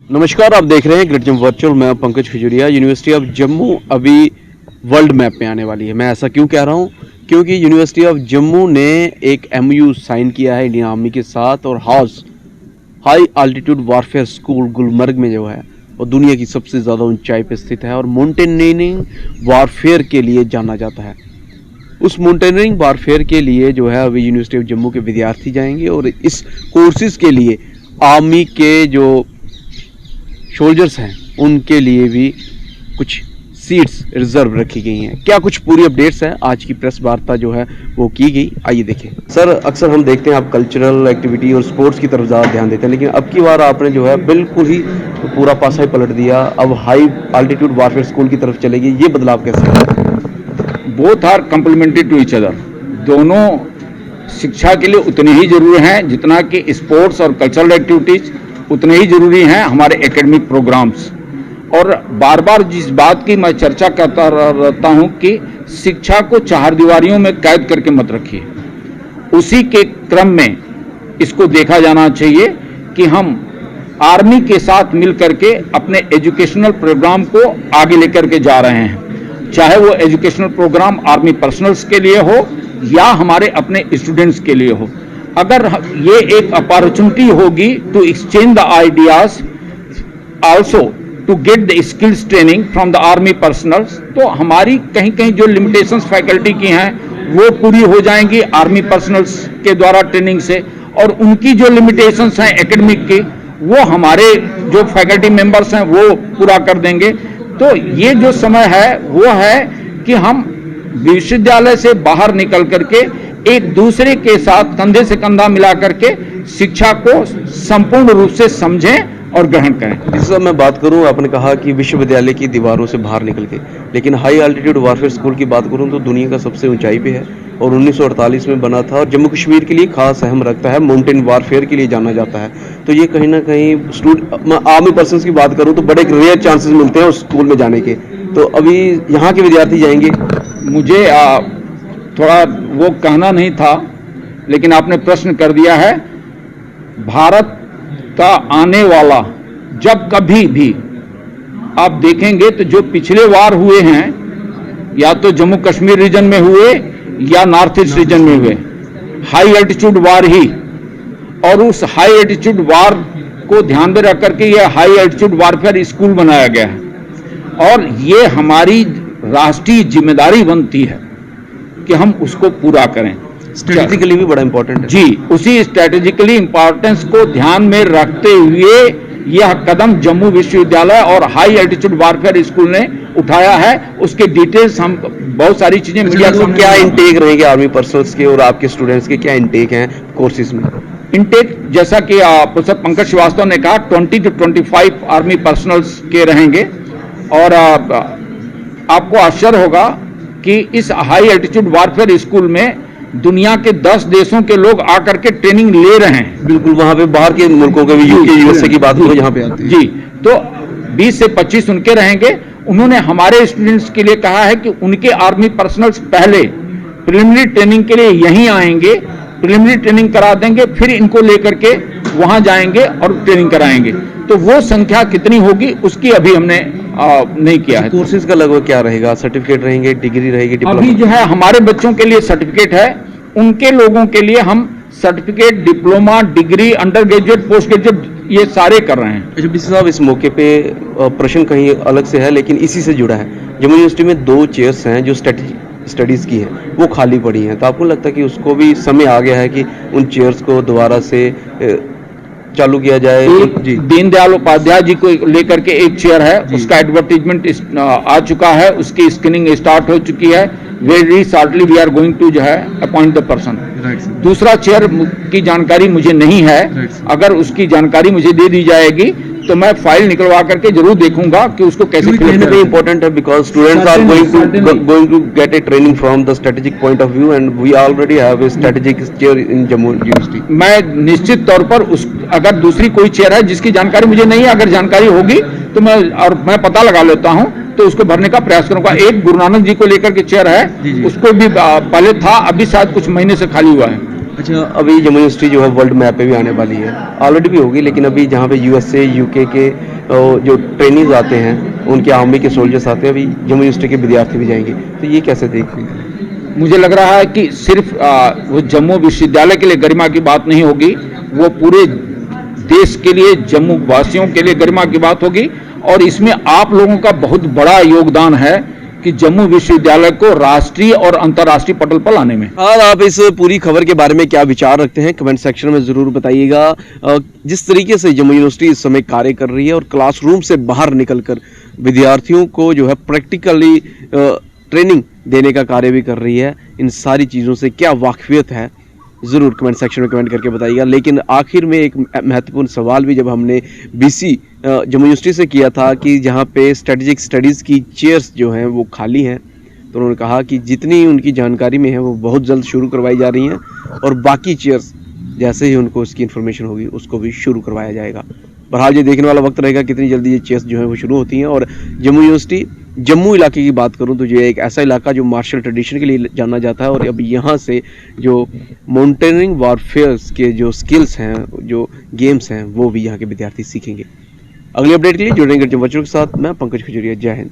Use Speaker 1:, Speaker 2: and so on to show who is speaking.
Speaker 1: नमस्कार, आप देख रहे हैं ग्रेट जम्मू वर्चुअल। मैं पंकज खजूरिया। यूनिवर्सिटी ऑफ जम्मू अभी वर्ल्ड मैप में आने वाली है। मैं ऐसा क्यों कह रहा हूं? क्योंकि यूनिवर्सिटी ऑफ जम्मू ने एक MOU साइन किया है इंडियन आर्मी के साथ, और high altitude warfare school Gulmarg में जो है वो दुनिया की सबसे ज़्यादा ऊंचाई पर स्थित है और माउंटेनियरिंग वारफेयर के लिए जाना जाता है। उस माउंटेनियरिंग वारफेयर के लिए जो है अभी यूनिवर्सिटी ऑफ जम्मू के विद्यार्थी जाएंगे, और इस कोर्सेज के लिए आर्मी के जो सोल्जर्स हैं उनके लिए भी कुछ सीट्स रिजर्व रखी गई हैं। क्या कुछ पूरी अपडेट्स हैं, आज की प्रेस वार्ता जो है वो की गई, आइए देखें। सर, अक्सर हम देखते हैं आप कल्चरल एक्टिविटी और स्पोर्ट्स की तरफ ज़्यादा ध्यान देते हैं, लेकिन अब की बार आपने जो है बिल्कुल ही पूरा पासा ही पलट दिया। अब हाई अल्टीट्यूड वारफेयर स्कूल की तरफ चलेगी, ये बदलाव कैसे है?
Speaker 2: Both are complementary to each other. दोनों शिक्षा के लिए उतने ही जरूरी हैं जितना कि स्पोर्ट्स और कल्चरल एक्टिविटीज उतने ही जरूरी हैं हमारे एकेडमिक प्रोग्राम्स। और बार बार जिस बात की मैं चर्चा करता रहता हूं कि शिक्षा को चार दीवारियों में कैद करके मत रखिए। उसी के क्रम में इसको देखा जाना चाहिए कि हम आर्मी के साथ मिल करके अपने एजुकेशनल प्रोग्राम को आगे लेकर के जा रहे हैं, चाहे वो एजुकेशनल प्रोग्राम आर्मी पर्सनल्स के लिए हो या हमारे अपने स्टूडेंट्स के लिए हो। अगर ये एक अपॉर्चुनिटी होगी to exchange the ideas, also to get the skills training from the army personnels, तो हमारी कहीं कहीं जो लिमिटेशंस फैकल्टी की हैं वो पूरी हो जाएंगी आर्मी पर्सनल्स के द्वारा ट्रेनिंग से, और उनकी जो लिमिटेशंस हैं एकेडमिक की वो हमारे जो फैकल्टी मेंबर्स हैं वो पूरा कर देंगे। तो ये जो समय है वो है कि हम विश्वविद्यालय से बाहर निकल करके एक दूसरे के साथ कंधे से कंधा मिला करके शिक्षा को संपूर्ण रूप से समझें और ग्रहण करें।
Speaker 1: इस समय मैं बात करूं, आपने कहा कि विश्वविद्यालय की दीवारों से बाहर निकल के, लेकिन हाई अल्टीट्यूड वारफेयर स्कूल की बात करूं तो दुनिया का सबसे ऊंचाई पे है और 1948 में बना था और जम्मू कश्मीर के लिए खास अहम रखता है, माउंटेन वारफेयर के लिए जाना जाता है। तो ये कहीं ना कहीं आर्मी पर्सन की बात करूँ तो बड़े रेयर चांसेस मिलते हैं उस स्कूल में जाने के। तो अभी यहाँ के विद्यार्थी जाएंगे।
Speaker 2: मुझे थोड़ा वो कहना नहीं था, लेकिन आपने प्रश्न कर दिया है। भारत का आने वाला जब कभी भी आप देखेंगे तो जो पिछले वार हुए हैं या तो जम्मू कश्मीर रीजन में हुए या नॉर्थ ईस्ट रीजन में हुए, हाई एल्टीट्यूड वार ही, और उस हाई एल्टीट्यूड वार को ध्यान में रख करके ये हाई एल्टीट्यूड वारफेयर स्कूल बनाया गया है, और ये हमारी राष्ट्रीय जिम्मेदारी बनती है कि हम उसको पूरा करें।
Speaker 1: स्ट्रेटेजिकली भी बड़ा इंपॉर्टेंट है
Speaker 2: जी। उसी स्ट्रेटेजिकली इंपॉर्टेंस को ध्यान में रखते हुए यह कदम जम्मू विश्वविद्यालय और हाई एल्टीट्यूड वारफेयर स्कूल ने उठाया है। उसके डिटेल्स हम बहुत सारी चीजें मीडिया
Speaker 1: को क्या इंटेक रहेंगे आर्मी पर्सनल्स के और आपके स्टूडेंट्स के क्या इंटेक हैं कोर्सेज में?
Speaker 2: इंटेक जैसा कि प्रोफेसर पंकज श्रीवास्तव ने कहा 20 to 25 आर्मी पर्सनल्स के रहेंगे, और आपको आश्चर्य होगा कि इस हाई एल्टीट्यूड वारफेयर स्कूल में दुनिया के 10 देशों के लोग आकर के ट्रेनिंग ले रहे हैं।
Speaker 1: बिल्कुल, वहां पे बाहर के मुल्कों के भी, यूके USA की बात करो, यहाँ पे आते हैं
Speaker 2: जी। तो 20 से 25 उनके रहेंगे। उन्होंने हमारे स्टूडेंट्स के लिए कहा है कि उनके आर्मी पर्सनल्स पहले प्रिलिमिनरी ट्रेनिंग के लिए यहीं आएंगे, प्रिलिमिनरी ट्रेनिंग करा देंगे, फिर इनको लेकर के वहां जाएंगे और ट्रेनिंग कराएंगे। तो वो संख्या कितनी होगी उसकी अभी हमने नहीं किया है।
Speaker 1: कोर्सेज का लगभग क्या रहेगा? सर्टिफिकेट रहेंगे, डिग्री रहेगी, डिप्लोमा?
Speaker 2: अभी जो है हमारे बच्चों के लिए सर्टिफिकेट है, उनके लोगों के लिए हम certificate, diploma, degree, under graduate, post graduate ये सारे कर रहे हैं।
Speaker 1: अच्छा बीसी साहब, इस मौके पे प्रश्न कहीं अलग से है लेकिन इसी से जुड़ा है। जम्मू यूनिवर्सिटी में 2 चेयर्स हैं जो स्टडीज की हैं, वो खाली पड़ी हैं, तो आपको लगता है कि उसको भी समय आ गया है कि उन चेयर्स को दोबारा से चालू किया जाए?
Speaker 2: जी, दीनदयाल उपाध्याय जी को लेकर के एक चेयर है, उसका एडवर्टीजमेंट आ चुका है, उसकी स्क्रीनिंग स्टार्ट हो चुकी है। Very shortly we are going to जो है अपॉइंट द पर्सन। दूसरा चेयर की जानकारी मुझे नहीं है, अगर उसकी जानकारी मुझे दे दी जाएगी तो मैं फाइल निकलवा करके जरूर देखूंगा कि उसको कैसे
Speaker 1: इंपॉर्टेंट है, because students are going to get a training from the strategic point of view and we already have a strategic chair in Jammu university.
Speaker 2: मैं निश्चित तौर पर अगर दूसरी कोई चेयर है जिसकी जानकारी मुझे नहीं है, अगर जानकारी होगी तो मैं पता लगा लेता हूं तो उसको भरने का प्रयास करूंगा। एक गुरु नानक जी को लेकर के चेयर है, उसको भी पहले था, अभी शायद कुछ महीने से खाली हुआ है।
Speaker 1: अच्छा, अभी जम्मू यूनिवर्सिटी जो है वर्ल्ड मैप पे भी आने वाली है, ऑलरेडी भी होगी, लेकिन अभी जहाँ पे यूएसए यूके के जो ट्रेनिंग आते हैं, उनके आर्मी के सोल्जर्स आते हैं, अभी जम्मू यूनिवर्सिटी के विद्यार्थी भी जाएंगे, तो ये कैसे देखेंगे?
Speaker 2: मुझे लग रहा है कि सिर्फ वो जम्मू विश्वविद्यालय के लिए गरिमा की बात नहीं होगी, वो पूरे देश के लिए, जम्मू वासियों के लिए गरिमा की बात होगी। और इसमें आप लोगों का बहुत बड़ा योगदान है कि जम्मू विश्वविद्यालय को राष्ट्रीय और अंतर्राष्ट्रीय पटल पर लाने में।
Speaker 1: और आप इस पूरी खबर के बारे में क्या विचार रखते हैं, कमेंट सेक्शन में ज़रूर बताइएगा। जिस तरीके से जम्मू यूनिवर्सिटी इस समय कार्य कर रही है और क्लासरूम से बाहर निकलकर विद्यार्थियों को जो है प्रैक्टिकली ट्रेनिंग देने का कार्य भी कर रही है, इन सारी चीज़ों से क्या वाकफियत है, ज़रूर कमेंट सेक्शन में कमेंट करके बताइएगा। लेकिन आखिर में एक महत्वपूर्ण सवाल भी जब हमने बीसी जम्मू यूनिवर्सिटी से किया था कि जहाँ पे स्ट्रेटेजिक स्टडीज़ की चेयर्स जो हैं वो खाली हैं, तो उन्होंने कहा कि जितनी उनकी जानकारी में है वो बहुत जल्द शुरू करवाई जा रही हैं और बाकी चेयर्स जैसे ही उनको उसकी इन्फॉर्मेशन होगी उसको भी शुरू करवाया जाएगा। बहरहाल ये देखने वाला वक्त रहेगा कितनी जल्दी ये चेयर्स जो है वो शुरू होती हैं। और जम्मू यूनिवर्सिटी जम्मू इलाके की बात करूं तो जो एक ऐसा इलाका जो मार्शल ट्रेडिशन के लिए जाना जाता है, और अब यहाँ से जो माउंटेनियरिंग वॉरफेयर्स के जो स्किल्स हैं, जो गेम्स हैं, वो भी यहाँ के विद्यार्थी सीखेंगे। अगली अपडेट के लिए जुड़ेंगे जम्मू बच्चों के साथ। मैं पंकज खजुरिया, जय हिंद।